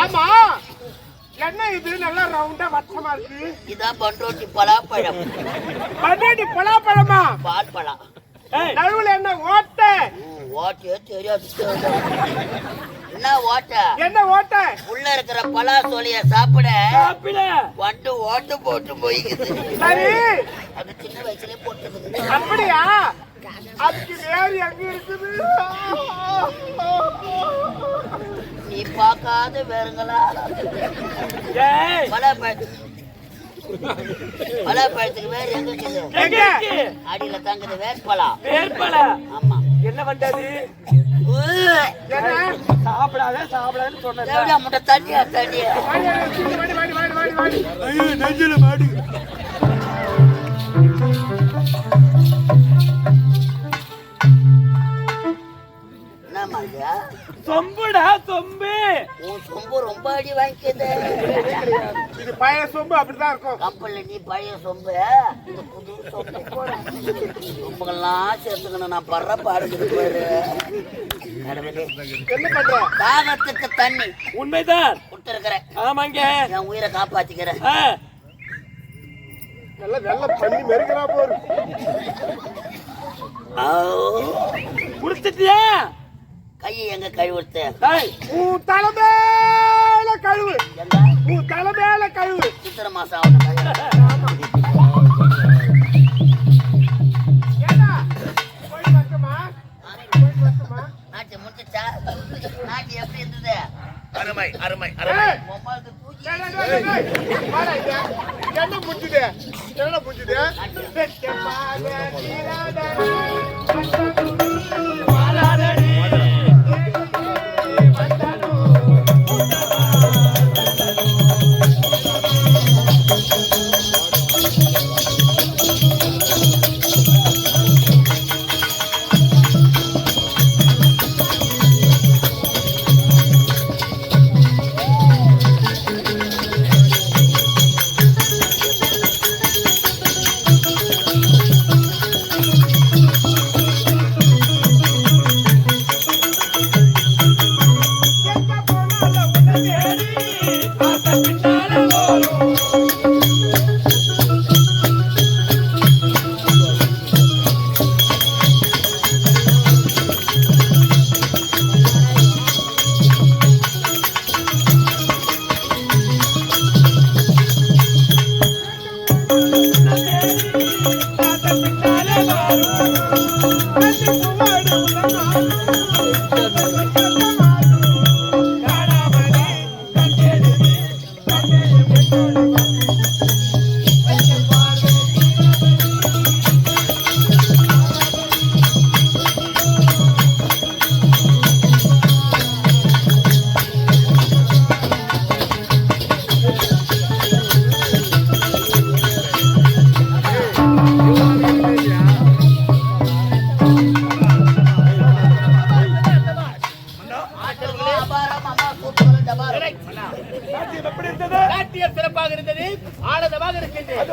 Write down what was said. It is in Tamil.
ஆமா என்ன இது நல்லா ரவுண்டா வட்டமா இருக்கு. இதான் பண்ரோட்டி பலாப்பழம். பண்ரோட்டி பலாப்பழமா? பால் பழம். நடுவுல என்ன ஓட்டை? ஓட்டையே தெரியாது. என்ன ஓட்டை? என்ன ஓட்டை? உள்ள இருக்கிற பலா சோழிய சாப்பிட வண்டு ஓட்டு போட்டு போய்க்குது. சரி, அது சின்ன வயசுலயே போட்டுக்குது. அப்படியா? அதுக்கு வேறு எங்க இருக்குது? நீ பார்க்காத வேறுங்களா? பலாப்பழத்துக்கு வேறு எங்க இருக்குது? அடியில தங்குது வேர்பலா. ஆமா. என்ன பண்றது? சாப்பிடாத சாப்பிடாதுன்னு சொன்னேன். முட்டை தண்ணியா தண்ணியா நெஞ்சில மாடு. சொம்புடா சொம்பு. உன் சொம்பு ரொம்ப அடி வாங்கிக்குது. இது பழைய சொம்பு, அப்படிதான் இருக்கும். கப்பல்ல நீ பழைய சொம்பு, இந்த புது சொம்பு சொம்புகள்லாம் சேர்த்துக்கணும். நான் படுற பாடுக்கு பாரு. என்ன பண்ற? தாகத்துக்கு தண்ணி. உண்மைதான் கொடுத்துருக்கிறேன். ஆமாங்க, என் உயிரை காப்பாத்திக்கிறேன். நல்லா வெள்ள பண்ணி மெருகிறா போரு. குடிச்சிட்டியா? கையை எங்க கழுவுறது? உன் தலைமையில கழுவு. உன் தலைமையில கழுவு. சித்திர மாசம் நாட்டு முடிச்சா நாட்டு எப்படி இருந்தது? அருமை அருமை அருமை. என்ன புடிச்சுது? என்ன புடிச்சுது? இருந்தது, ஆனந்தமாக இருக்கின்றது.